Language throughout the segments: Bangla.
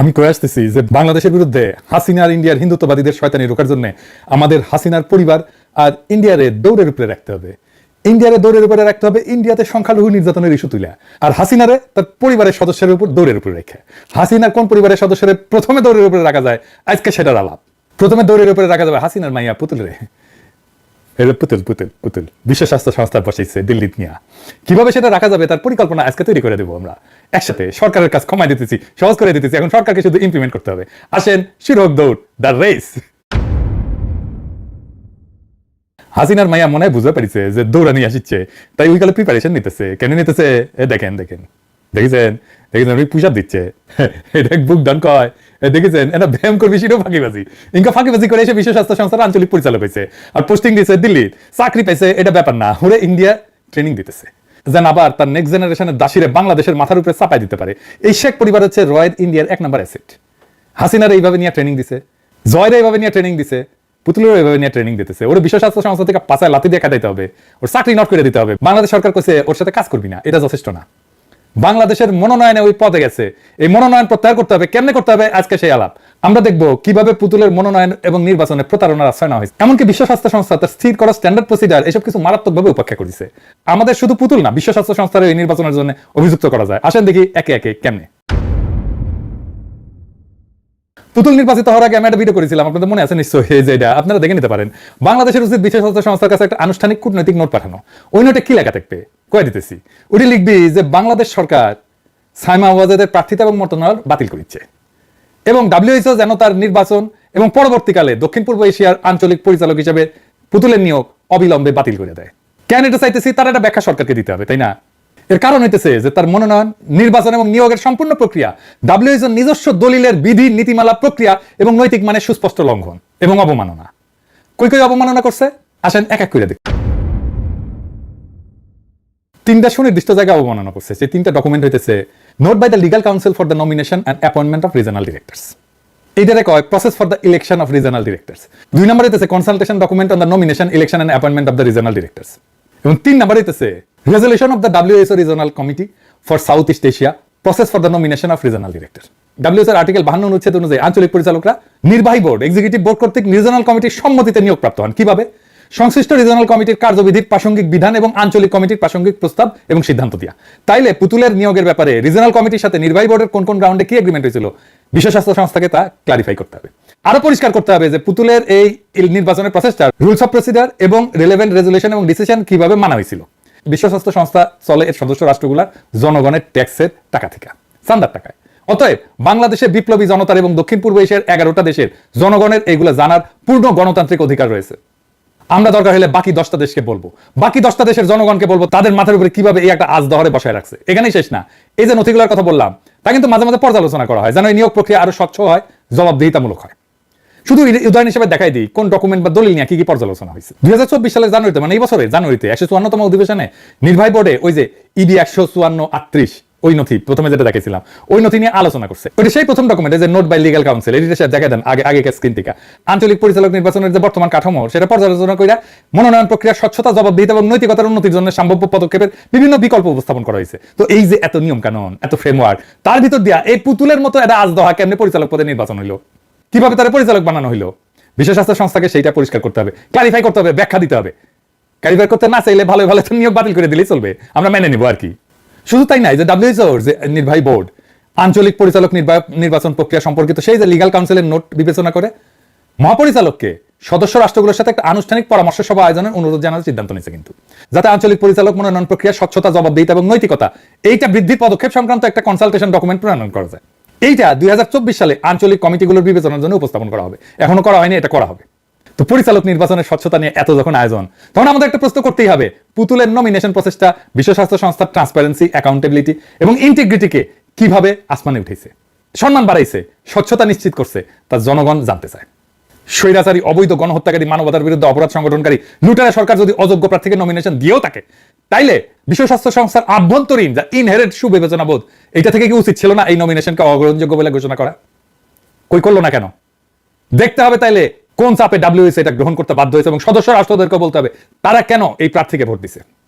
আমি কয়ে আসতেছি যে বাংলাদেশের বিরুদ্ধে হাসিনার ইন্ডিয়ার হিন্দুত্ববাদীদের শয়তানি রোখার জন্য আমাদের হাসিনার পরিবার আর ইন্ডিয়ারে দৌড়ের উপরে রাখতে হবে। ইন্ডিয়ারে দৌড়ের উপরে রাখতে হবে, ইন্ডিয়াতে সংখ্যালঘু নির্যাতনের ইস্যু তুলে, আর হাসিনারে তার পরিবারের সদস্যের উপর দৌড়ের উপরে রেখে। হাসিনার কোন পরিবারের সদস্যের প্রথমে দৌড়ের উপরে রাখা যায় আজকে সেটার আলাপ। প্রথমে দৌড়ের উপরে রাখা যাবে হাসিনার মাইয়া পুতুল রে, পুতুল পুতুল পুতুল বিশ্ব স্বাস্থ্য সংস্থার বসাইছে দিল্লিত নিয়া। কিভাবে সেটা রাখা যাবে তার পরিকল্পনা আজকে তৈরি করে দেবো আমরা একসাথে। সরকারের কাজ কমাই দিতেছি, সহজ করে দিতেছি, এখন সরকারকে শুধু ইমপ্লিমেন্ট করতে হবে। আসেন শুরু হোক দৌড়, দ্য রেস। হাসিনার মাইয়া মনে হয় বুঝতে পারিছে যে দৌড়া নিয়ে আসছে, তাই ওই কালে প্রিপারেশন নিতেছে। কেন নিতেছে? দেখেন দেখেন দেখেছেন দেখেছেন পুশ আপ দিচ্ছে, এটা বুক ডান কয়, দেখেছেন এটা ব্যায়াম করবি, সেটাও ফাঁকিবাজি। ইনকা ফাঁকিবাজি করে এসে বিশ্ব স্বাস্থ্য সংস্থার আঞ্চলিক পরিচালক হয়েছে, আর পোস্টিং দিয়েছে দিল্লি, চাকরি পাইছে। এটা ব্যাপার না, ওরে ইন্ডিয়া ট্রেনিং দিতেছে যেন আবার তার নেক্সট জেনারেশনের দাসিরে বাংলাদেশের মাথার উপরে চাপাই দিতে পারে। এই শেখ পরিবার হচ্ছে রয়ের ইন্ডিয়ার এক নম্বর অ্যাসেট। হাসিনার এইভাবে নিয়ে ট্রেনিং দিছে, জয়ের এইভাবে নিয়ে ট্রেনিং দিছে, পুতুলের এইভাবে নিয়ে ট্রেনিং দিতেছে। ওর বিশ্ব স্বাস্থ্য সংস্থা থেকে পাচায় লাথি দিয়ে কাটাইতে হবে, ওর চাকরি নট করে দিতে হবে। বাংলাদেশ সরকার কইছে ওর সাথে কাজ করবি না, এটা যথেষ্ট না। বাংলাদেশের মনোনয়নে ওই পদে গেছে, এই মনোনয়ন প্রত্যাহার করতে হবে। কেমনে করতে হবে আজকে সেই আলাপ। আমরা দেখবো কিভাবে পুতুলের মনোনয়ন এবং নির্বাচনে প্রতারণার আশ্রয় নেওয়া হয়েছে। এমনকি বিশ্ব স্বাস্থ্য সংস্থা তার স্থির করা স্ট্যান্ডার্ড প্রসিডার এসব কিছু মারাত্মকভাবে উপেক্ষা করেছে। আমাদের শুধু পুতুল না, বিশ্ব স্বাস্থ্য সংস্থার এই নির্বাচনের জন্য অভিযুক্ত করা যায়। আসেন দেখি একে একে কেমনে। পুতুল নির্বাচিত হওয়ার আগে আমি একটা ভিডিও করেছিলাম, আপনাদের মনে আছে নিশ্চয়ই, যে এটা আপনারা দেখে নিতে পারেন। বাংলাদেশের উচিত বিশ্ব স্বাস্থ্য সংস্থার কাছে একটা আনুষ্ঠানিক কূটনৈতিক নোট পাঠানো। ওই নোটে কি লেখা থাকবে কয়ে দিতেছি। ওটি লিখবি যে বাংলাদেশ সরকার সাইমা ওয়াজেদের প্রার্থিতা এবং মনোনয়ন বাতিল করেছে, এবং WHO যেন তার নির্বাচন এবং পরবর্তীকালে দক্ষিণ পূর্ব এশিয়ার আঞ্চলিক পরিচালক হিসেবে পুতুলের নিয়োগ অবিলম্বে বাতিল করে দেয়। কেন এটা চাইতেছি তার একটা ব্যাখ্যা সরকারকে দিতে হবে, তাই না? এর কারণ হইতেছে যে তার মনোনয়ন, নির্বাচন এবং নিয়োগের সম্পূর্ণ প্রক্রিয়া WHO নিজস্ব দলিলের বিধি, নীতিমালা, প্রক্রিয়া এবং নৈতিক মানে সুস্পষ্ট লঙ্ঘন এবং অবমাননা। কই কই অবমাননা করছে আসেন এক এক করে দেখি। তিনটা সুনির্দিষ্ট জায়গায় অবমাননা করছে। সেই তিনটা ডকুমেন্ট হইতেছে note by the legal council for the nomination and appointment of regional directors, এইটারে কয় process for the election of regional directors. 2 number হইতেছে consultation document on the nomination, election and appointment of the regional directors, এবং 3 নম্বর হইতেছে resolution of the WHO regional committee for South East Asia, process for the nomination of regional director. WHO article 52 অনুচ্ছেদ অনুযায়ী আঞ্চলিক পরিচালকরা নির্বাহী বোর্ড, এক্সিকিউটিভ বোর্ড কর্তৃক রিজনাল কমিটির সম্মতিতে নিয়োগপ্রাপ্ত হন। কিভাবে? সংশ্লিষ্ট রিজনাল কমিটির কার্যবিধির প্রাসঙ্গিক বিধান এবং আঞ্চলিক কমিটির প্রাসঙ্গিক প্রস্তাব এবং সিদ্ধান্ত দিয়া। তাইলে পুতুলের নিয়োগের ব্যাপারে রিজনাল কমিটির সাথে নির্বাহী বোর্ডের কোন কোন গ্রাউন্ডে কি এগ্রিমেন্ট হয়েছিল বিশ্ব স্বাস্থ্য সংস্থাকে তা ক্লারিফাই করতে হবে। আরো পরিষ্কার করতে হবে যে পুতুলের এই নির্বাচনের প্রসেসটা, রুলস অফ প্রসিডিউর এবং রিলেভেন্ট রেজুলেশন এবং ডিসিশন কিভাবে মানা হয়েছিল। বিশ্ব স্বাস্থ্য সংস্থা চলে এর সদস্য রাষ্ট্রগুলোর জনগণের ট্যাক্সের টাকা থেকে, চাঁদার টাকায়। অতএব বাংলাদেশের বিপ্লবী জনতার এবং দক্ষিণ পূর্ব এশিয়ার 11টা দেশের জনগণের এইগুলো জানার পূর্ণ গণতান্ত্রিক অধিকার রয়েছে। আমরা দরকার হলে বাকি 10টা দেশকে বলবো, বাকি 10টা দেশের জনগণকে বলবো তাদের মাথার উপরে কিভাবে এই একটা আজ দহরে বসায় রাখছে। এখানেই শেষ না, এই যে নথিগুলোর কথা বললাম তা কিন্তু মাঝে মাঝে পর্যালোচনা করা হয় যেন এই নিয়োগ প্রক্রিয়া আরো স্বচ্ছ হয়, জবাবদিহিতামূলক হয়। শুধু উদাহরণ হিসেবে দেখাই দিই কোন ডকুমেন্ট বা দলিল নিয়ে কি কি পর্যালোচনা হয়েছে। 2024 সালের জানুয়ারিতে, মানে এই বছরে জানুয়ারিতে 154তম অধিবেশনে নির্বাহী বোর্ডে ওই যে EB 154-38 ওই নথি প্রথমে যেটা দেখেছিলাম, ওই নথি নিয়ে আলোচনা করছে। ওইটা সেই প্রথম ডকুমেন্ট যে নোট বাই লিগ্যাল কাউন্সিল, এটা দেখা দেন আগে স্ক্রিন থেকে। আঞ্চলিক পরিচালক নির্বাচনের যে বর্তমান কাঠামো সেটা পর্যালোচনা করে মনোনয়ন প্রক্রিয়া স্বচ্ছতা, জবাবদিহিতা এবং নৈতিকতার উন্নতির জন্য সম্ভাব্য পদক্ষেপের বিভিন্ন বিকল্প উপস্থাপন করা হয়েছে। তো এই যে এত নিয়ম কানুন, এত ফ্রেমওয়ার্ক, তার ভিতর দিয়া এই পুতুলের মতো এটা আজ দহা কেমনে পরিচালক পদে নির্বাচন হইলো, কিভাবে তারা পরিচালক বানানো হইলো, বিশ্ব স্বাস্থ্য সংস্থাকে সেইটা পরিষ্কার করতে হবে, ক্লারিফাই করতে হবে, ব্যাখ্যা দিতে হবে। ক্লারিফাই করতে না চাইলে ভালো ভালো নিয়োগ বাতিল করে দিলেই চলবে, আমরা মেনে নিবো আর কি। শুধু তাই নাই, যে WHO যে নির্বাহী বোর্ড আঞ্চলিক পরিচালক নির্বাচন প্রক্রিয়া সম্পর্কিত সেই যে লিগ্যাল কাউন্সিলের নোট বিবেচনা করে মহাপরিচালককে সদস্য রাষ্ট্রগুলোর সাথে একটা আনুষ্ঠানিক পরামর্শ সভা আয়োজনের অনুরোধ জানানোর সিদ্ধান্ত নিয়েছে, কিন্তু যাতে আঞ্চলিক পরিচালক মনোনয়ন প্রক্রিয়া স্বচ্ছতা, জবাবদিহিতা এবং নৈতিকতা এইটা বৃদ্ধির পদক্ষেপ সংক্রান্ত একটা কনসালটেশন ডকুমেন্ট প্রণয়ন করা যায়। এইটা 2024 সালে আঞ্চলিক কমিটিগুলোর বিবেচনার জন্য উপস্থাপন করা হবে। এখনো করা হয়নি, এটা করা হবে। তো পরিচালক নির্বাচনের স্বচ্ছতা নিয়ে এত যখন আয়োজন, তখন আমাদের একটা প্রশ্ন করতেই হবে, পুতুলের নমিনেশন প্রসেসটা বিশ্ব স্বাস্থ্য সংস্থার ট্রান্সপারেন্সি, অ্যাকাউন্টেবিলিটি এবং ইন্টিগ্রিটিকে কিভাবে আসমানে উঠেছে, সম্মান বাড়াইছে, স্বচ্ছতা নিশ্চিত করছে, তা জনগণ জানতে চায়। স্বৈরাচারী, অবৈধ, গণহত্যাকারী, মানবতার বিরুদ্ধে অপরাধ সংগঠনকারী লুটেরা সরকার যদি অযোগ্য প্রার্থীকে নমিনেশন দিয়েও থাকে, তাইলে বিশ্ব স্বাস্থ্য সংস্থার আভ্যন্তরীণ যা ইনহেরেন্ট সুবিবেচনা বোধ, এটা থেকে কি উচিত ছিল না এই নমিনেশনকে অগ্রহণযোগ্য বলে ঘোষণা করা? কই করলো না কেন? দেখতে হবে তাইলে কোন চাপে WHO এটা গ্রহণ করতে বাধ্য হয়েছে, এবং সদস্য রাষ্ট্রদেরকে বলতে হবে তারা কেন এই প্রার্থীকে ভোট দিছে।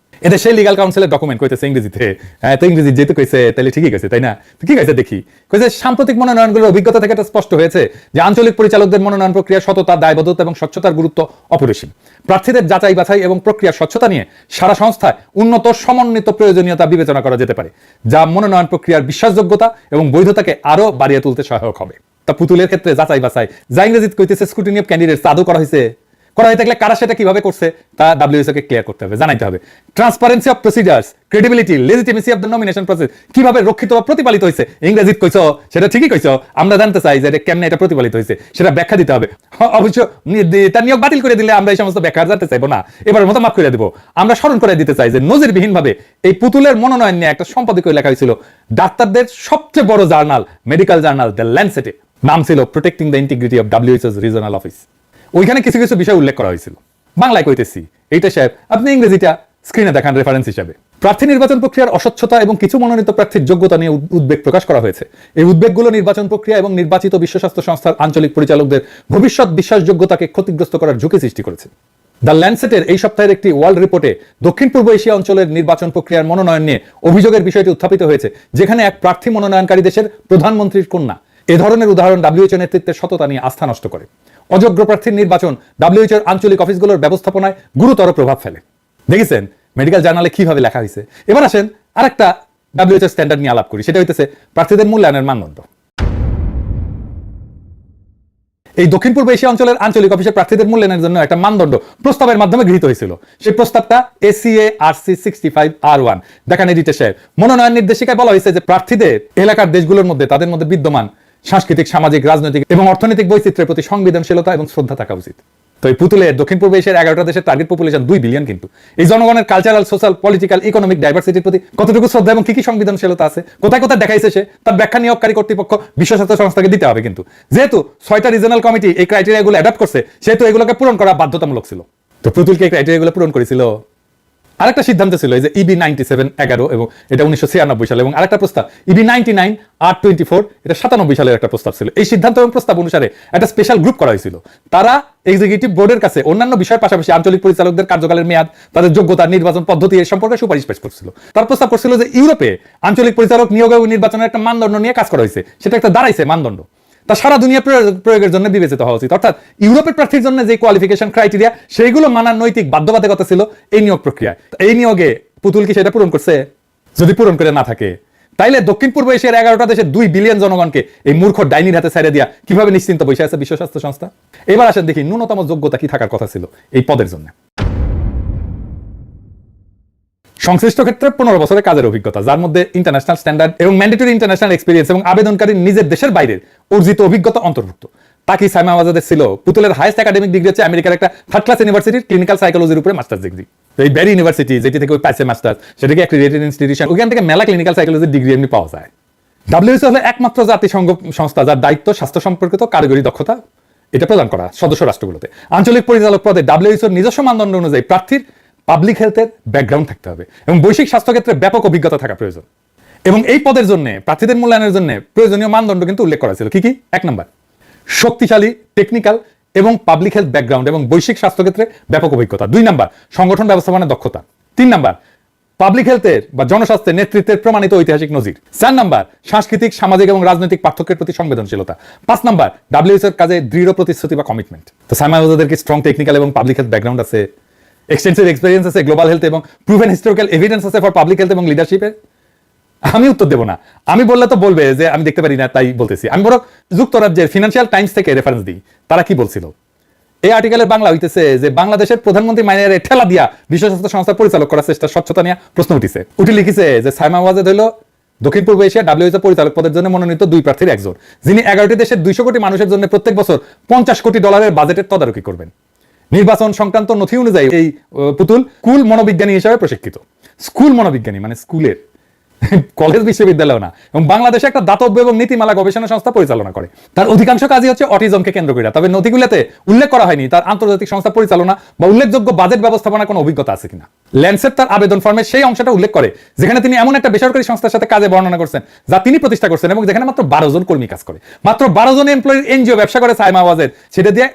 এদের সেই লিগাল কাউন্সিলের ডকুমেন্ট কইতেছে ইংরেজিতে। হ্যাঁ, তো ইংরেজি যেহেতু কইছে তাহলে ঠিকই কইছে, তাই না? তো কি কইছে দেখি। কইছে সাম্প্রতিক মনোনয়নগুলোর অভিজ্ঞতা থেকে এটা স্পষ্ট হয়েছে যে আঞ্চলিক পরিচালকদের মনোনয়ন প্রক্রিয়া সততা, দায়বদ্ধতা এবং স্বচ্ছতার গুরুত্ব অপরিসীম। প্রার্থীদের যাচাই বাছাই এবং প্রক্রিয়ার স্বচ্ছতা নিয়ে সারা সংস্থায় উন্নত সমন্বিত প্রয়োজনীয়তা বিবেচনা করা যেতে পারে, যা মনোনয়ন প্রক্রিয়ার বিশ্বাসযোগ্যতা এবং বৈধতাকে আরো বাড়িয়ে তুলতে সহায়ক হবে। তা পুতুলের ক্ষেত্রে যাচাই বাছাই যা ইংরেজিতে কইতেছে স্ক্রুটিনি অফ ক্যান্ডিডেটস আদৌ করা হয়েছে? করা হয়ে থাকলে কারা সেটা কিভাবে করছে তা ডব্লিউএসও কে ক্লিয়ার করতে হবে, জানাইতে হবে। Transparency of procedures, credibility, legitimacy of the nomination process কিভাবে রক্ষিত বা প্রতিপালিত হয়েছে? ইংরেজিতে কইছো, সেটা ঠিকই কইছো, আমরা জানতে চাই যে কেমনে এটা প্রতিপালিত হয়েছে, সেটা ব্যাখ্যা দিতে হবে। অবশ্য তার নিয়োগ বাতিল করে দিলে আমরা এই সমস্ত ব্যাখ্যা জানতে চাইবো না, এবার মতো মাফ করে দেবো। আমরা স্মরণ করে দিতে চাই যে নজিরবিহীন ভাবে এই পুতুলের মনোনয়ন নিয়ে একটা সম্পাদকীয় লেখা হয়েছিল ডাক্তারদের সবচেয়ে বড় জার্নাল, মেডিকেল জার্নাল দ্য ল্যান্সেটে। নাম ছিল প্রোটেক্টিং দ্য ইন্টিগ্রিটি অফ ডব্লিউএইচও's রিজনাল অফিস। ওইখানে কিছু কিছু বিষয় উল্লেখ করা হয়েছিল। বাংলায় কইতেছি, এইটা সাহেব আপনি ইংরেজিটা স্ক্রিনে দেখান রেফারেন্স হিসাবে। প্রার্থী নির্বাচন প্রক্রিয়ার অস্বচ্ছতা এবং কিছু মনোনীত প্রার্থীর যোগ্যতা নিয়ে উদ্বেগ প্রকাশ করা হয়েছে। এই উদ্বেগগুলো নির্বাচন প্রক্রিয়া এবং নির্বাচিত বিশ্ব স্বাস্থ্য সংস্থার আঞ্চলিক পরিচালকদের ভবিষ্যৎ বিশ্বাসযোগ্যতাকে ক্ষতিগ্রস্ত করার ঝুঁকি সৃষ্টি করেছে। দ্য ল্যান্সেটের এই সপ্তাহের একটি ওয়ার্ল্ড রিপোর্টে দক্ষিণ পূর্ব এশিয়া অঞ্চলের নির্বাচন প্রক্রিয়ার মনোনয়ন নিয়ে অভিযোগের বিষয়টি উত্থাপিত হয়েছে, যেখানে এক প্রার্থী মনোনয়নকারী দেশের প্রধানমন্ত্রীর কন্যা। এ ধরনের উদাহরণ ডব্লিউএইচও নেতৃত্বের সততা নিয়ে আস্থা নষ্ট করে। অযোগ্য প্রার্থীর নির্বাচন ডব্লিউএইচওর আঞ্চলিক অফিসগুলোর ব্যবস্থাপনায় গুরুতর প্রভাব ফেলে। দেখেছেন মেডিকেল জার্নালে কিভাবে লেখা হয়েছে। এবার আসেন আরেকটা ডব্লিউএইচও স্ট্যান্ডার্ড নিয়ে আলাপ করি, সেটা হইতেছে প্রার্থীদের মূল্যায়নের মানদণ্ড। এই দক্ষিণ পূর্ব এশিয়া অঞ্চলের আঞ্চলিক অফিসের প্রার্থীদের মূল্যায়নের জন্য একটা মানদণ্ড প্রস্তাবের মাধ্যমে গৃহীত হয়েছিল। সেই প্রস্তাবটা ACA-RC 65R1। দেখেন এডিটর সাহেব, মনোনয়ন নির্দেশিকায় বলা হয়েছে যে প্রার্থীদের এলাকার দেশগুলোর মধ্যে তাদের মধ্যে বিদ্যমান সাংস্কৃতিক, সামাজিক, রাজনৈতিক এবং অর্থনৈতিক বৈচিত্র্যের প্রতি সংবেদনশীলতা এবং শ্রদ্ধা থাকা উচিত। তো এই পুতুলের দক্ষিণ পূর্ব এশিয়ার 11টা দেশের টার্গেট পপুলেশন 2 বিলিয়ন, কিন্তু এই জনগণের কালচারাল, সোশ্যাল, পলিটিক্যাল, ইকোনমিক ডাইভার্সিটির প্রতি কতটুকু শ্রদ্ধা এবং কি কি সংবেদনশীলতা আছে, কোথায় কোথায় দেখাইছে সে, তার ব্যাখ্যা নিয়োগকারী কর্তৃপক্ষ বিশ্ব স্বাস্থ্য সংস্থাকে দিতে হবে। কিন্তু যেহেতু 6টা রিজনাল কমিটি এই ক্রাইটেরিয়াগুলো অ্যাডাপ্ট করছে, সেহেতু এগুলোকে পূরণ করা বাধ্যতামূলক ছিল। তো পুতুলকে এই ক্রাইটেরিয়াগুলো পূরণ করেছিল। আরেকটা সিদ্ধান্ত ছিল এই যে EB 97-11 এবং এটা 1996 সালে, এবং আরেকটা প্রস্তাব EB 99-824, এটা 97 সালের একটা প্রস্তাব ছিল। এই সিদ্ধান্ত এবং প্রস্তাব অনুসারে একটা স্পেশাল গ্রুপ করা হয়েছিল। তারা এক্সিকিউটিভ বোর্ডের কাছে অন্যান্য বিষয়ের পাশাপাশি আঞ্চলিক পরিচালকদের কার্যকালের মেয়াদ, তাদের যোগ্যতা, নির্বাচন পদ্ধতি এর সম্পর্কে সুপারিশ পেশ করছিল। তার প্রস্তাব করছিল যে ইউরোপে আঞ্চলিক পরিচালক নিয়োগ এবং নির্বাচনের একটা মানদণ্ড নিয়ে কাজ করা হয়েছে, সেটা একটা দাঁড়াইছে মানদণ্ড, তা সারা দুনিয়া প্রয়োগের জন্য বিবেচিত হওয়া উচিত। অর্থাৎ ইউরোপের প্রার্থীর জন্য যে কোয়ালিফিকেশন ক্রাইটেরিয়া, সেইগুলো মানার নৈতিক বাধ্যবাধকতা ছিল এই নিয়োগ প্রক্রিয়ায়। এই নিয়োগে পুতুল কি সেটা পূরণ করছে? যদি পূরণ করে না থাকে, তাইলে দক্ষিণ পূর্ব এশিয়ার 11টা দেশের 2 বিলিয়ন জনগণকে এই মূর্খ ডাইনির হাতে ছেড়ে দিয়া কিভাবে নিশ্চিন্ত বসে আছে বিশ্ব স্বাস্থ্য সংস্থা। এবার আসেন দেখি ন্যূনতম যোগ্যতা কি থাকার কথা ছিল এই পদের জন্য। সংশ্লিষ্ট ক্ষেত্রে 15 বছরের কাজের অভিজ্ঞতা, যার মধ্যে ইন্টারন্যাশনাল স্ট্যান্ডার্ড এবং ম্যান্ডেটরি ইন্টারন্যাশনাল এক্সপিরিয়েন্স এবং আবেদনকারী নিজের দেশের বাইরের অর্জিত অভিজ্ঞতা অন্তর্ভুক্ত। তাকি সাইমা ওয়াজাদের ছিল পুতুলের হাইয়েস্ট একাডেমিক ডিগ্রি হচ্ছে আমেরিকার একটা 3rd ক্লাস ইউনিভার্সিটির ক্লিনিক্যাল সাইকোলজির উপরে মাস্টার্স ডিগ্রি। এই ব্যারি ইউনিভার্সিটি যেটি থেকে ওই পাইছে মাস্টার্স, সেটা কি অ্যাক্রিডিটেড ইনস্টিটিউশন, ওখান থেকে মেলা ক্লিনিক্যাল সাইকোলজির ডিগ্রি এমনি পাওয়া যায়। ডব্লিউএইচও হলো একমাত্র জাতিসংঘ সংস্থা যার দায়িত্ব স্বাস্থ্য সম্পর্কিত কারিগরি দক্ষতা এটা প্রদান করা সদস্য রাষ্ট্রগুলোতে। আঞ্চলিক পরিচালক পদে ডব্লিউএইচওর নিজস্ব মানদণ্ড অনুযায়ী প্রার্থীর পাবলিক হেলথের ব্যাকগ্রাউন্ড থাকতে হবে এবং বৈশ্বিক স্বাস্থ্য ক্ষেত্রে ব্যাপক অভিজ্ঞতা থাকা প্রয়োজন। এবং এই পদের জন্য প্রার্থীদের মূল্যায়নের জন্য প্রয়োজনীয় মানদণ্ড কিন্তু উল্লেখ করা ছিল। কি কি? 1 নম্বর, শক্তিশালী টেকনিক্যাল এবং পাবলিক হেলথ ব্যাকগ্রাউন্ড এবং বৈশ্বিক স্বাস্থ্য ক্ষেত্রে ব্যাপক অভিজ্ঞতা। 2 নম্বর, সংগঠন ব্যবস্থাপনার দক্ষতা। 3 নম্বর, পাবলিক হেলথের বা জনস্বাস্থ্যের নেতৃত্বের প্রমাণিত ঐতিহাসিক নজির। 4 নম্বর, সাংস্কৃতিক, সামাজিক এবং রাজনৈতিক পার্থক্যের প্রতি সংবেদনশীলতা। 5 নম্বর, ডব্লিউএইচওর কাজে দৃঢ় প্রতিশ্রুতি বা কমিটমেন্ট। তো সাইমা ওয়াজাদের কি স্ট্রং টেকনিক্যাল এবং পাবলিক হেলথ ব্যাকগ্রাউন্ড আছে, এক্সটেন্সিভ এক্সপেরিয়েন্স আছে গ্লোবাল হেলথ এবং প্রুভেন হিস্টোরিক্যাল এভিডেন্স আছে ফর পাবলিক হেলথ এবং লিডারশিপের? আমি উত্তর দেব না। আমি বললে তো বলবে যে আমি দেখতে পারি না, তাই বলতেছি। আমি বরং যুক্তরাজ্যের ফিনান্সিয়াল টাইমস থেকে রেফারেন্স দিই, তারা কি বলছিল। এই আর্টিকেলের বাংলা হইতেছে যে বাংলাদেশের প্রধানমন্ত্রী মাইনের ঠেলা দিয়া বিশ্ব স্বাস্থ্য সংস্থা পরিচালক করার চেষ্টা স্বচ্ছতা নিয়ে প্রশ্ন উঠে লিখেছে যে সাইমা ওয়াজেদ হলো দক্ষিণ পূর্ব এশিয়া ডব্লিউএইচও পরিচালক পদের জন্য মনোনীত 2 প্রার্থীর একজন, যিনি 11টি দেশের 200 কোটি মানুষের জন্য প্রত্যেক বছর $50 কোটি বাজেটের তদারকি করবেন। নির্বাচন সংক্রান্ত নথি অনুযায়ী এই পুতুল স্কুল মনোবিজ্ঞানী হিসেবে প্রশিক্ষিত। স্কুল মনোবিজ্ঞানী মানে স্কুলের কলেজ বিশ্ববিদ্যালয় না, এবং বাংলাদেশে একটা দাতব্য এবং নীতিমালা গবেষণা সংস্থা পরিচালনা করে। তার অধিকাংশ কাজই হচ্ছে অটিজমকে কেন্দ্র করে। তবে নথিগুলোতে উল্লেখ করা হয়নি তার আন্তর্জাতিক সংস্থা পরিচালনা বা উল্লেখযোগ্য বাজেট ব্যবস্থাপনার কোনো অভিজ্ঞতা আছে কিনা। ল্যান্ডসেট তার আবেদন ফর্মে সেই অংশটা উল্লেখ করে যেখানে তিনি এমন একটা বেসরকারি সংস্থার সাথে কাজে বর্ণনা করছেন যা তিনি প্রতিষ্ঠা করছেন এবং যেখানে মাত্র 12 জন কর্মী কাজ করে, মাত্র 12 জন এমপ্লয়ির এনজিও ব্যবসা করে সাইমা ওয়াজেদ। সেটা দিয়ে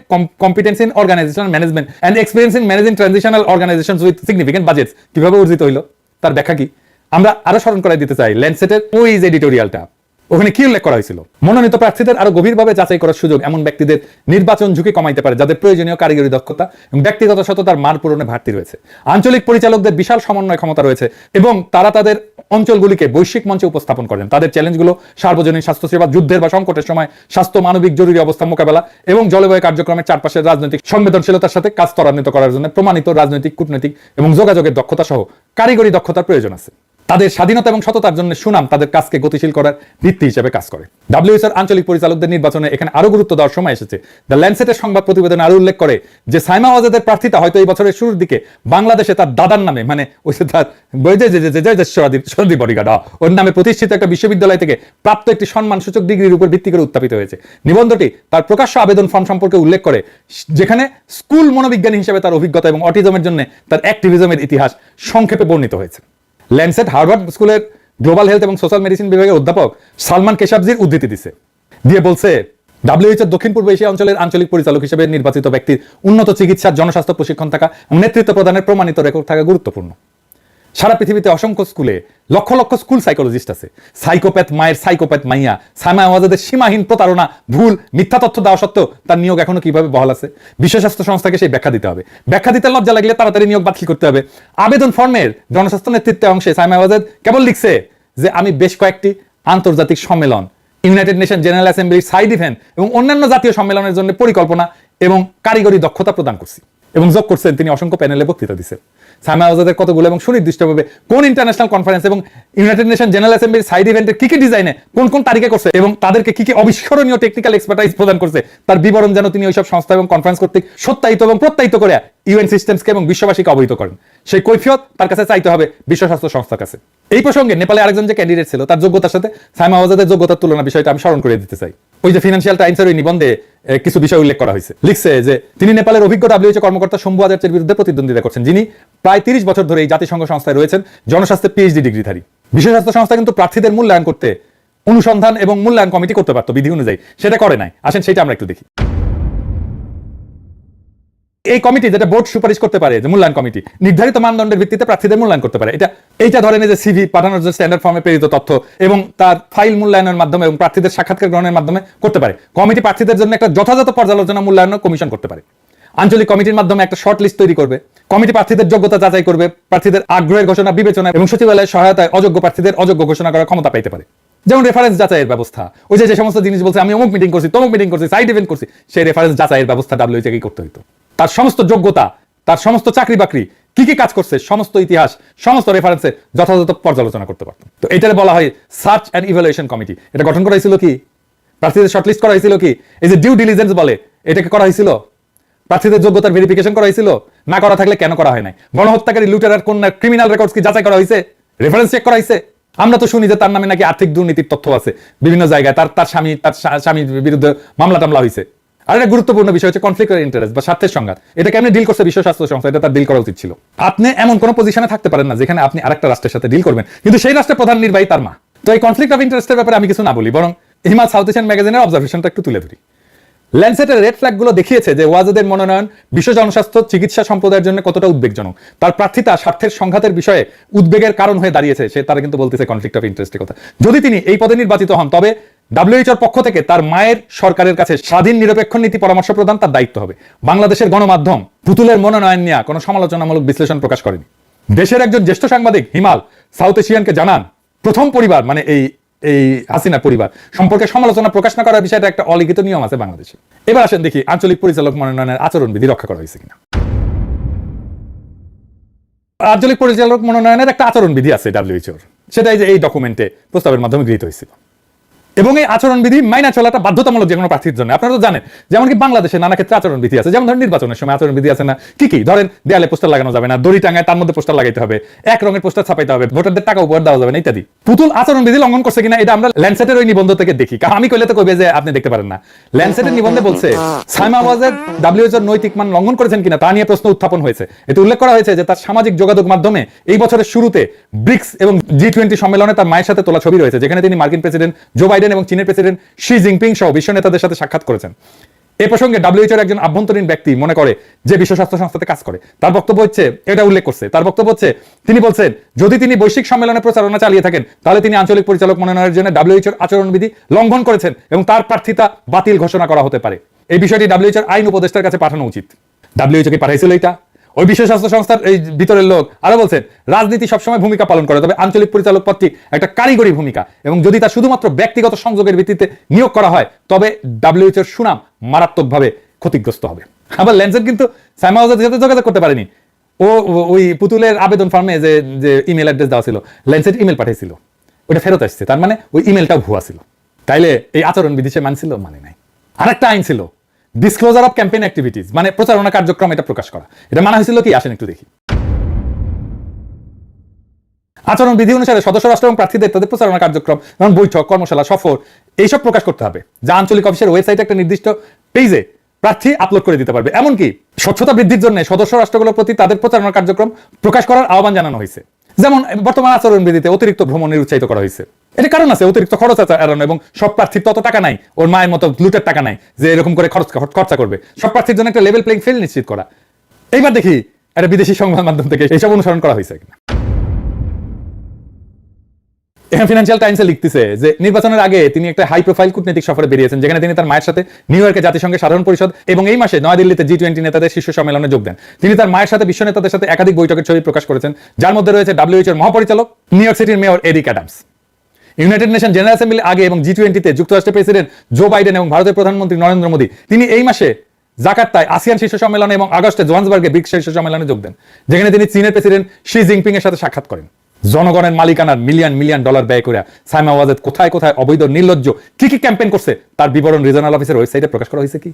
competency in organisational management and experience in managing transitional organisations with significant budgets কিভাবে অর্জিত হইল তার ব্যাখ্যা কি। আমরা আরো স্মরণ করাই দিতে চাই ল্যান্ডসেটের ওই এডিটোরিয়ালটা, ওখানে কি উল্লেখ করা হয়েছিল, মনোনীত প্রার্থীদের আরো গভীরভাবে যাচাই করার সুযোগ এমন ব্যক্তিদের নির্বাচন ঝুঁকি কমাইতে পারে যাদের প্রয়োজনীয় কারিগরি দক্ষতা এবং ব্যক্তিগত সততার মান পূরণে ঘাটতি রয়েছে। আঞ্চলিক পরিচালকদের বিশাল সমন্বয় ক্ষমতা রয়েছে এবং তারা তাদের অঞ্চলগুলিকে বৈশ্বিক মঞ্চে উপস্থাপন করেন। তাদের চ্যালেঞ্জগুলো সার্বজনীন স্বাস্থ্যসেবা, যুদ্ধের বা সংকটের সময় স্বাস্থ্য, মানবিক জরুরি অবস্থা মোকাবেলা এবং জলবায়ু কার্যক্রমের চারপাশের রাজনৈতিক সংবেদনশীলতার সাথে কাজ ত্বরান্বিত করার জন্য প্রমাণিত রাজনৈতিক, কূটনৈতিক এবং যোগাযোগের দক্ষতা সহ কারিগরি দক্ষতার প্রয়োজন আছে। তাদের স্বাধীনতা এবং সততার জন্য সুনাম তাদের কাজকে গতিশীল করার ভিত্তি হিসেবে কাজ করে। ডব্লিউএইচওর আঞ্চলিক পরিচালকদের নির্বাচনে এখানে আরো গুরুত্ব দেওয়ার সময় এসেছে। দ্য ল্যান্ডসেটের সংবাদ প্রতিবেদনে আরো উল্লেখ করে যে সাইমা ওয়াজেদের প্রার্থিতা হয়তো এই বছরের শুরুর দিকে বাংলাদেশে তার দাদার নামে, মানে ওই তার বডিগার্ড ওর নামে প্রতিষ্ঠিত একটা বিশ্ববিদ্যালয় থেকে প্রাপ্ত একটি সম্মানসূচক ডিগ্রির উপর ভিত্তি করে উত্থাপিত হয়েছে। নিবন্ধটি তার প্রকাশ্য আবেদন ফর্ম সম্পর্কে উল্লেখ করে, যেখানে স্কুল মনোবিজ্ঞানী হিসেবে তার অভিজ্ঞতা এবং অটিজমের জন্য তার অ্যাক্টিভিজমের ইতিহাস সংক্ষেপে বর্ণিত হয়েছে। ল্যান্ডসেট হার্ভার্ড স্কুলের গ্লোবাল হেলথ এবং সোশ্যাল মেডিসিন বিভাগের অধ্যাপক সালমান কেশাবজির উদ্ধৃতি দিয়ে বলছে, ডব্লিউএইচওর দক্ষিণ পূর্ব এশিয়া অঞ্চলের আঞ্চলিক পরিচালক হিসেবে নির্বাচিত ব্যক্তির উন্নত চিকিৎসার, জনস্বাস্থ্য প্রশিক্ষণ থাকা এবং নেতৃত্ব প্রদানের প্রমাণিত রেকর্ড থাকা গুরুত্বপূর্ণ। সারা পৃথিবীতে অসংখ্য স্কুলে লক্ষ লক্ষ স্কুল সাইকোলজিস্ট আছে। সাইকোপ্যাথ মায়ের সাইকোপ্যাথ মাইয়া সাইমা ওয়াজেদের সীমাহীন প্রতারণা, ভুল, মিথ্যা তথ্য দেওয়া সত্ত্বেও তার নিয়োগ এখনো কিভাবে বহাল আছে, বিশ্ব স্বাস্থ্য সংস্থাকে সেই ব্যাখ্যা দিতে হবে। ব্যাখ্যা দিতে লজ্জা লাগলে তাড়াতাড়ি নিয়োগ বাতিল করতে হবে। আবেদন ফর্মের জনস্বাস্থ্য নেতৃত্বের অংশে সাইমা ওয়াজেদ কেবল লিখছে যে আমি বেশ কয়েকটি আন্তর্জাতিক সম্মেলন, United nation general assembly, side event এবং অন্যান্য জাতীয় সম্মেলনের জন্য পরিকল্পনা এবং কারিগরি দক্ষতা প্রদান করছি, এবং যোগ করছেন তিনি অসংখ্য প্যানেলে বক্তৃতা দিচ্ছেন। সাইমা ওয়াজেদের কতগুলো এবং সুনির্দিষ্টভাবে কোন ইন্টারন্যাশনাল কনফারেন্স এবং ইউনাইটেড নেশন জেনারেল অ্যাসেম্বলির সাইড ইভেন্টের কি কি ডিজাইনে কোন কোন তারিখে করছে এবং তাদেরকে কি কি অবিস্মরণীয় টেকনিক্যাল এক্সপার্টাইজ প্রদান করছে তার বিবরণ যেন তিনি ওইসব সংস্থা এবং কনফারেন্স কর্তৃক সত্যায়িত এবং প্রত্যায়িত করে ইউএন সিস্টেমসকে এবং বিশ্ববাসীকে অবহিত করেন। সেই কৈফিয়ত তার কাছে চাইতে হবে বিশ্ব স্বাস্থ্য সংস্থার কাছে। এই প্রসঙ্গে নেপালে আরেকজন যে ক্যান্ডিডেট ছিল তার যোগ্যতার সাথে সাইমা ওয়াজেদের যোগ্যতার তুলনা বিষয়টা আমি স্মরণ করে দিতে চাই। ওই যে ফিনান্সিয়াল টাইমসের ওই নিবন্ধে কিছু বিষয় উল্লেখ করা হয়েছে। লিখছে যে তিনি নেপালের অভিজ্ঞ ডব্লিউএইচও কর্মকর্তা শম্ভু আচার্যের বিরুদ্ধে প্রতিদ্বন্দ্বিতা করছেন, যিনি প্রায় 30 বছর ধরে এই জাতিসংঘ সংস্থায় রয়েছেন, জনস্বাস্থ্যে পিএইচডি ডিগ্রিধারী। বিশ্ব স্বাস্থ্য সংস্থা কিন্তু প্রার্থীদের মূল্যায়ন করতে অনুসন্ধান এবং মূল্যায়ন কমিটি করতে পারতো বিধি অনুযায়ী, সেটা করে নাই। আসেন সেটা আমরা একটু দেখি। এই কমিটি যেটা বোর্ড সুপারিশ করতে পারে, যে মূল্যায়ন কমিটি নির্ধারিত মানদণ্ডের ভিত্তিতে প্রার্থীদের মূল্যায়ন করতে পারে। এইটা ধরেন যে সিভি পাঠানোর জন্য স্ট্যান্ডার্ড ফর্মে প্রেরিত তথ্য এবং তার ফাইল মূল্যায়নের মাধ্যমে এবং প্রার্থীদের সাক্ষাৎকার গ্রহণের মাধ্যমে করতে পারে। কমিটি প্রার্থীদের জন্য একটা যথাযথ পর্যালোচনা মূল্যায়ন কমিশন করতে পারে। আঞ্চলিক কমিটির মাধ্যমে একটা শর্ট লিস্ট তৈরি করবে। কমিটি প্রার্থীদের যোগ্যতা যাচাই করবে, প্রার্থীদের আগ্রহের ঘোষণা বিবেচনা এবং সচিবালয়ের সহায়তায় অযোগ্য প্রার্থীদের অযোগ্য ঘোষণা করার ক্ষমতা পেতে পারে। যেমন রেফারেন্স যাচাইয়ের ব্যবস্থা, ওই যে সমস্ত জিনিস বলছে আমি অমুক মিটিং করছি, তমুক মিটিং করছি, সাইড ইভেন্ট করছি, সেই রেফারেন্স যাচাইয়ের ব্যবস্থা ডব্লিউএইচও করতে হইতো। তার সমস্ত যোগ্যতা, তার সমস্ত চাকরি বাকরি, কি কি কাজ করছে, সমস্ত ইতিহাস, সমস্ত রেফারেন্সে যথাযথ পর্যালোচনা করতে পারত। তো এটারে বলা হয় সার্চ অ্যান্ড ইভ্যালুয়েশন কমিটি। এটা গঠন করা হয়েছিল কি, প্রার্থীদের শর্টলিস্ট করা হয়েছিল কি, এই যে ডিউ ডিলিজেন্স বলে এটাকে করা হয়েছিল, প্রার্থীদের যোগ্যতার ভেরিফিকেশন করা হয়েছিল, না করা থাকলে কেন করা হয় নাই, গণহত্যাকারী লুটেরার কন্যার ক্রিমিনাল রেকর্ডস কি যাচাই করা হয়েছে, রেফারেন্স চেক করা হয়েছে। আমরা তো শুনি যে তার নামে নাকি আর্থিক দুর্নীতির তথ্য আছে বিভিন্ন জায়গায়, তার স্বামীর বিরুদ্ধে মামলা টামলা হয়েছে। আর একটা গুরুত্বপূর্ণ বিষয় হচ্ছে কনফ্লিক্ট অফ ইন্টারেস্ট বা স্বার্থের সংঘাত। এটা কেমনে ডিল করছে বিশ্ব স্বাস্থ্য সংস্থা, এটা তার ডিল করা উচিত ছিল। আপনি এমন কোন পজিশনে থাকতে পারেন না যেখানে আপনি আরেকটা রাষ্ট্রের সাথে ডিল করবেন, কিন্তু সেই রাষ্ট্রের প্রধান নির্বাহী তার মা। তো এই কনফ্লিক্ট অফ ইন্টারেস্টের ব্যাপারে আমি কিছু না বলি, বরং হিমাল সাউথ এশিয়ান ম্যাগাজিনের অবজারভেশনটা একটু তুলে ধরি। ল্যান্ডসেটের রেড ফ্ল্যাগ গুলো দেখিয়েছে যে ওয়াজেদের মনোনয়ন বিশ্ব জনস্বাস্থ্য চিকিৎসা সম্প্রদায়ের জন্য কতটা উদ্বেগজনক। তার প্রার্থিতা স্বার্থের সংঘাতের বিষয়ে উদ্বেগের কারণ হয়ে দাঁড়িয়েছে। সে তারা কিন্তু বলতেছে কনফ্লিক্ট অফ ইন্টারেস্টের কথা। যদি তিনি এই পদে নির্বাচিত হন, তবে ডব্লিউএইচওর পক্ষ থেকে তার মায়ের সরকারের কাছে স্বাধীন নিরপেক্ষ নীতি পরামর্শ প্রদান তার দায়িত্ব হবে। বাংলাদেশের গণমাধ্যম পুতুলের মনোনয়ন নিয়ে কোনো সমালোচনামূলক বিশ্লেষণ প্রকাশ করেনি। দেশের একজন জ্যেষ্ঠ সাংবাদিক হিমাল সাউথ এশিয়ানকে জানান, প্রথম পরিবার মানে এই হাসিনা পরিবার সম্পর্কে সমালোচনা প্রকাশ না করার বিষয়টা একটা অলিখিত নিয়ম আছে বাংলাদেশে। এবার আসেন দেখি আঞ্চলিক পরিচালক মনোনয়নের আচরণবিধি রক্ষা করা হয়েছে কিনা। আঞ্চলিক পরিচালক মনোনয়নের একটা আচরণবিধি আছে ডব্লিউএইচওর, সেটাই যে এই ডকুমেন্টে প্রস্তাবের মাধ্যমে গৃহীত হয়েছিল। এবং এই আচরণবিধি মাইনা চলাটা বাধ্যতামূলক যে কোনো প্রার্থীর জন্য। আপনারা তো জানেন যেমন কি বাংলাদেশে নানা ক্ষেত্রে আচরণবিধি আছে, যেমন ধরেন নির্বাচনের সময় আচরণবিধি আছে না, কি ধরেন দেয়ালে পোস্টার লাগানো যাবে না, দড়ি টাঙায় তার মধ্যে পোস্টার লাগাইতে হবে, এক রঙের পোস্টার ছাপাইতে হবে, ভোটারদের টাকা উপহার দেওয়া যাবে না ইত্যাদি। পুতুল আচরণবিধি লঙ্ঘন করছে কিনা এটা আমরা ল্যান্ডসেটের ওই নিবন্ধ থেকে দেখি, আমি কইলে তো কইবে যে আপনি দেখতে পারেন না। ল্যান্ডসেটের নিবন্ধে বলছে সাইমা ওয়াজেদ ডাব্লিউএইচওর নৈতিক মান লঙ্ঘন করেছেন কিনা তা নিয়ে প্রশ্ন উত্থাপন হয়েছে। এতে উল্লেখ করা হয়েছে যে তার সামাজিক যোগাযোগ মাধ্যমে এই বছরের শুরুতে ব্রিক্স এবং G20 সম্মেলনে তার মায়ের সাথে তোলা ছবি রয়েছে, যেখানে তিনি মার্কিন প্রেসিডেন্ট জো বাইডেন এবং চীনের প্রেসিডেন্ট শি জিনপিং সহ বিশ্ব নেতাদের সাথে সাক্ষাৎ করেছেন। এ প্রসঙ্গে ডাব্লিউএইচওর একজন আভ্যন্তরীণ ব্যক্তি মনে করে যে বিশ্ব স্বাস্থ্য সংস্থাতে কাজ করে, তার বক্তব্য হচ্ছে, এটা উল্লেখ করছে, তার বক্তব্য হচ্ছে তিনি বলছেন যদি তিনি বৈশ্বিক সম্মেলনে প্রচারণা চালিয়ে থাকেন তাহলে তিনি আঞ্চলিক পরিচালক মনোনয়নের জন্য ডাব্লিউএইচওর আচরণবিধি লঙ্ঘন করেছেন এবং তার প্রার্থিতা বাতিল ঘোষণা করা হতে পারে। এই বিষয়টি ডাব্লিউএইচওর আইন উপদেষ্টার কাছে পাঠানো উচিত। ডাব্লিউএইচও কি পাঠাইছিল এটা? ওই বিশ্ব স্বাস্থ্য সংস্থার এই ভিতরের লোক আরো বলছেন রাজনীতি সবসময় ভূমিকা পালন করে, তবে আঞ্চলিক পরিচালক পদটি একটা কারিগরি ভূমিকা এবং যদি তা শুধুমাত্র ব্যক্তিগত সংযোগের ভিত্তিতে নিয়োগ করা হয় তবে ডাব্লিউএইচওর সুনাম মারাত্মকভাবে ক্ষতিগ্রস্ত হবে। আবার ল্যান্ডসেট কিন্তু সাইমা ওয়াজেদের সাথে যোগাযোগ করতে পারেনি। ও ওই পুতুলের আবেদন ফর্মে যে ইমেল অ্যাড্রেস দেওয়া ছিল, ল্যান্ডসেট ইমেল পাঠিয়েছিল, ওটা ফেরত আসছে, তার মানে ওই ইমেলটাও ভুয়া ছিল। তাইলে এই আচরণবিধি সে মানছিল? মানে নাই। আরেকটা আইন ছিল ডিসক্লোজার অফ ক্যাম্পেইন অ্যাক্টিভিটিস, মানে প্রচারণা কার্যক্রম এটা প্রকাশ করা। এটা মানা হয়েছিল কি? আসেন একটু দেখি। আচরণ বিধি অনুসারে সদস্য রাষ্ট্র এবং প্রার্থীদের তাদের প্রচারণা কার্যক্রম যেমন বৈঠক, কর্মশালা, সফর এইসব প্রকাশ করতে হবে, যা আঞ্চলিক অফিসের ওয়েবসাইটে একটা নির্দিষ্ট পেজে প্রার্থী আপলোড করে দিতে পারবে। এমনকি স্বচ্ছতা বৃদ্ধির জন্য সদস্য রাষ্ট্রগুলোর প্রতি তাদের প্রচারণা কার্যক্রম প্রকাশ করার আহ্বান জানানো হয়েছে। যেমন বর্তমান আচরণ বিধিতে অতিরিক্ত ভ্রমণের উৎসাহিত করা হয়েছে। এটা কারণ আছে, অতিরিক্ত খরচ এড়ানো, এবং সব প্রার্থীর তত টাকা নাই, ওর মায়ের মতো লুটের টাকা নাই যে এরকম করে খরচা করবে। সব প্রার্থীর জন্য একটা লেভেল প্লেইং ফিল্ড নিশ্চিত করা। এইবার দেখি একটা বিদেশি সংবাদ মাধ্যম থেকে এইসব অনুসরণ করা হয়েছে কিনা। ফিনান্সিয়াল টাইমসে লিখতেছে যে নির্বাচনের আগে তিনি একটা হাই প্রোফাইল কূটনৈতিক সফরে বেরিয়েছেন, যেখানে তিনি তার মায়ের সাথে নিউ ইয়র্কে জাতিসংঘের সাধারণ পরিষদ এবং এই মাসে নয়াদিল্লিতে G20 নেতাদের শীর্ষ সম্মেলনে যোগ দেন। তিনি তার মায়ের সাথে বিশ্ব নেতাদের সাথে একাধিক বৈঠকের ছবি প্রকাশ করেছেন, যার মধ্যে রয়েছে ডাব্লিউএইচওর মহাপরিচালক, নিউ ইয়র্ক সিটির mayor Eric Adams. United nation general assembly আগে এবং G20-তে যুক্তরাষ্ট্রের প্রেসিডেন্ট জো বাইডেন এবং ভারতের প্রধানমন্ত্রী নরেন্দ্র মোদী তিনি এই মাসে জাকার্তায় আসিয়ান শীর্ষ সম্মেলনে এবং আগস্টে জোহান্সবার্গে ব্রিক্স শীর্ষ সম্মেলনে যোগ দেন, যেখানে তিনি চীনের প্রেসিডেন্ট শি জিনপিং এর সাথে সাক্ষাৎ করেন। জনগণের মালিকানার মিলিয়ন মিলিয়ন ডলার ব্যয় করে সাইমা ওয়াজেদ কোথায় কোথায় অবৈধ নির্লজ্জ কি কি ক্যাম্পেইন করছে তার বিবরণ রিজনাল অফিসের ওয়েবসাইটে প্রকাশ করা হয়েছে কি?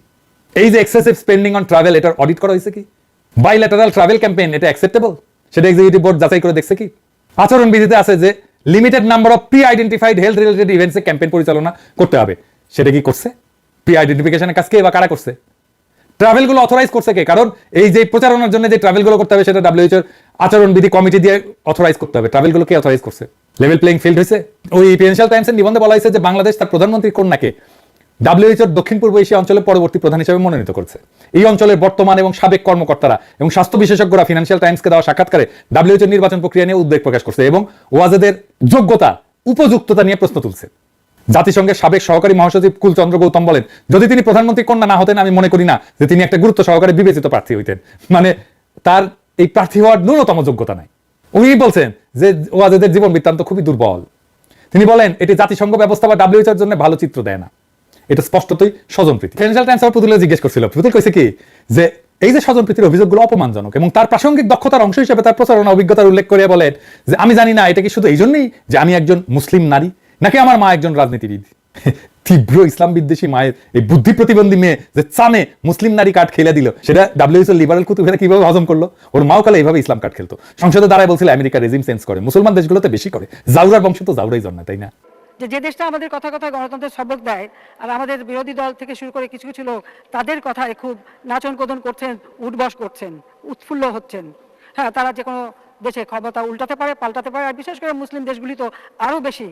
এই যে এক্সেসিভ স্পেন্ডিং অন ট্রাভেল, এটার অডিট করা হয়েছে কি? বাইল্যাটারাল ট্রাভেল ক্যাম্পেইন, এটা অ্যাকসেপ্টেবল? সেটা এক্সিকিউটিভ বোর্ড যাচাই করে দেখছে কি? আচরণ বিধিতে আছে যে limited number of pre identified health related ইভেন্টসে ক্যাম্পেইন পরিচালনা করতে হবে। সেটা কি করছে? প্রি আইডেন্টিফিকেশনের কাজ কে বা কারা করছে? ট্রাভেলগুলো অথরাইজ করছে কে? কারণ এই যে প্রচারণার জন্য যে ট্রাভেলগুলো করতে হবে সেটা ডাব্লিউএইচওর আচরণবিধি কমিটি দিয়ে অথরাইজ করতে হবে। ট্রাভেলগুলো কে অথরাইজ করছে? লেভেল প্লেইং ফিল্ড হয়েছে? ওই ফিনান্সিয়াল টাইমসের নিবন্ধে বলা হয়েছে যে বাংলাদেশ তার প্রধানমন্ত্রীর কন্যাকে ডাব্লিউএইচওর দক্ষিণ পূর্ব এশিয়া অঞ্চলের পরবর্তী প্রধান হিসেবে মনোনীত করেছে। এই অঞ্চলের বর্তমান এবং সাবেক কর্মকর্তারা এবং স্বাস্থ্য বিশেষজ্ঞরা ফিনান্সিয়াল টাইমসকে দেওয়া সাক্ষাৎকারে ডাব্লিউএইচওর নির্বাচন প্রক্রিয়া নিয়ে উদ্বেগ প্রকাশ করছে এবং ওয়াজেদের যোগ্যতা উপযুক্ততা নিয়ে প্রশ্ন তুলছে। জাতিসংঘের সাবেক সহকারী মহাসচিব কুলচন্দ্র গৌতম বলেন, যদি তিনি প্রধানমন্ত্রী কন্যা না হতেন আমি মনে করি না যে তিনি একটা গুরুত্ব সহকারে বিবেচিত প্রার্থী হইতেন। মানে তার এই প্রার্থী হওয়ার ন্যূনতম যোগ্যতা নাই। উনি বলছেন যে ওয়াজেদের জীবন বৃত্তান্ত খুবই দুর্বল। তিনি বলেন এটি জাতিসংঘ ব্যবস্থা বা ডাব্লিউএইচওর জন্য ভালো চিত্র দেয় না। এটা স্পষ্টতই স্বজনপ্রীতি। ফিনান্সিয়াল টাইমস আবার পুতুলে জিজ্ঞেস করছিল, পুতুল কইছে কি যে এই যে স্বজনপ্রীতির অভিযোগগুলো অপমানজনক এবং তার প্রাসঙ্গিক দক্ষতার অংশ হিসেবে তার প্রচারণা অভিজ্ঞতার উল্লেখ করে বলেন যে আমি জানি না এটা কি শুধু এই জন্যই যে আমি একজন মুসলিম নারী নাকি আমার মা একজন রাজনীতিবিদ। তীব্র ইসলাম বিদ্বেষী মায়ের এই বুদ্ধি প্রতিবন্ধী মেয়ে যে চানে মুসলিম নারী কার্ড খেলে দিল, সেটা ডাব্লিউএইচও লিবারেল কুতুবেরা কিভাবে হজম করলো? ওর মাও কালে এইভাবে ইসলাম কার্ড খেলতো। সংসদে দাঁড়ায় বলছিল আমেরিকা রেজিম চেঞ্জ করে, মুসলমান দেশগুলোতে বেশি করে। জাউরার বংশ তো জাউরাই জন্মায়, তাই না? যে দেশটা আমাদের কথা কথায় গণতন্ত্রের সবক দেয়, আর আমাদের বিরোধী দল থেকে শুরু করে কিছু কিছু লোক তাদের কথায় খুব নাচন কোদন করছেন, উঠবস করছেন, উৎফুল্ল হচ্ছেন। হ্যাঁ, তারা যে কোনো দেশে ক্ষমতা উল্টাতে পারে, পাল্টাতে পারে, আর বিশেষ করে মুসলিম দেশগুলি তো আরো বেশি।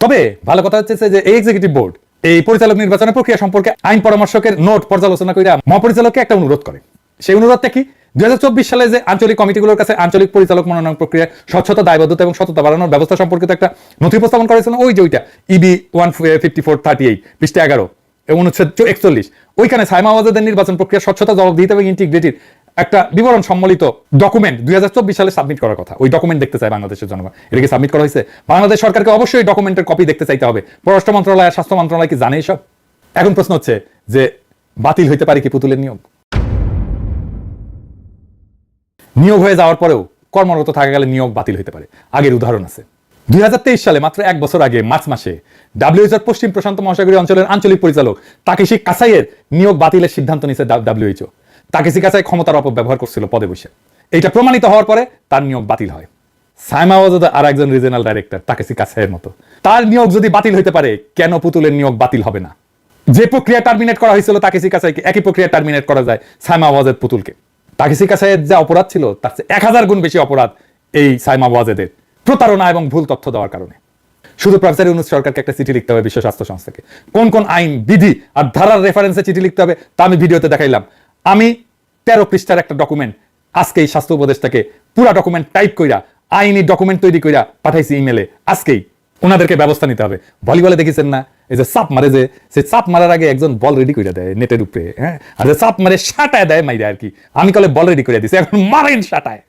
তবে ভালো কথা হচ্ছে যে এই এক্সিকিউটিভ বোর্ড এই পরিচালক নির্বাচনের প্রক্রিয়া সম্পর্কে আইন পরামর্শকের নোট পর্যালোচনা করে মহাপরিচালককে একটা অনুরোধ করে। সেই অনুরোধটা কি? 2024 সালে যে আঞ্চলিক কমিটিগুলোর কাছে আঞ্চলিক পরিচালক মনোনয়ন প্রক্রিয়া স্বচ্ছতা, দায়বদ্ধতা এবং সততা বাড়ানোর ব্যবস্থা সম্পর্কিত একটা নথি উপস্থাপন করেছিল, ওই যে ওইটা EB 15438 পৃষ্ঠা 11 এবং অনুচ্ছেদ 41, ওইখানে সাইমা ওয়াজেদের নির্বাচন প্রক্রিয়া স্বচ্ছতা, জবাবদিহিতা এবং ইন্টিগ্রিটির একটা বিবরণ সম্মিলিত ডকুমেন্ট 2024 সালে সাবমিট করার কথা। ওই ডকুমেন্ট দেখতে চায় বাংলাদেশের জনগণ। এটা কি সাবমিট করা হয়েছে? বাংলাদেশ সরকারকে অবশ্যই ডকুমেন্টের কপি দেখতে চাইতে হবে। পররাষ্ট্র মন্ত্রণালয় আর স্বাস্থ্য মন্ত্রণালয় কি জানে এসব? এখন প্রশ্ন হচ্ছে যে বাতিল হইতে পারে কি পুতুলের নিয়োগ? নিয়োগ হয়ে যাওয়ার পরেও কর্মরত থাকা গেলে নিয়োগ বাতিল হইতে পারে। আগের উদাহরণ আছে। 2023 সালে মাত্র এক বছর আগে মার্চ মাসে ডাব্লিউএইচওর পশ্চিম প্রশান্ত মহাসাগরীয় অঞ্চলের আঞ্চলিক পরিচালক তাকেশি কাসাইয়ের নিয়োগ বাতিলের সিদ্ধান্ত নিয়েছে ডাব্লিউএইচও। তাকেশি কাসাই ক্ষমতার অপব্যবহার করছিল পদে বসে। এটা প্রমাণিত হওয়ার পরে তার নিয়োগ বাতিল হয়। সাইমা ওয়াজেদ আর একজন রিজিওনাল ডাইরেক্টর তাকেশি কাসাইয়ের মতো। তার নিয়োগ যদি বাতিল হইতে পারে, কেন পুতুলের নিয়োগ বাতিল হবে না? যে প্রক্রিয়া টার্মিনেট করা হয়েছিল তাকেশি কাসাইকে, একই প্রক্রিয়া টার্মিনেট করা যায় সাইমা ওয়াজেদ পুতুলকে। তাকেশি কাসাইয়ের যে অপরাধ ছিল তার চেয়ে 1000 গুণ বেশি অপরাধ এই সাইমা ওয়াজেদের প্রতারণা এবং ভুল তথ্য দেওয়ার কারণে। শুধু প্রফেসর ইউনূস সরকারকে একটা চিঠি লিখতে হবে বিশ্ব স্বাস্থ্য সংস্থাকে। কোন কোন আইন, বিধি আর ধারার রেফারেন্সে চিঠি লিখতে হবে তা আমি ভিডিওতে দেখাইলাম। আমি 13 পৃষ্ঠার একটা ডকুমেন্ট আজকে এই স্বাস্থ্য উপদেষ্টাকে পুরা ডকুমেন্ট টাইপ কইরা আইনি ডকুমেন্ট তৈরি কইরা পাঠাইছি ইমেলে। আজকেই ওনাদেরকে ব্যবস্থা নিতে হবে। ভলিবলে দেখেছেন না, এই যে চাপ মারে, যে সে চাপ মারার আগে একজন বল রেডি করে দেয় নেটের উপরে, হ্যাঁ, আর যে চাপ মারে সাটায় দেয় মাইরা আর কি। আমি কলে বল রেডি করে দিছি, এখন মারেন সাটায়।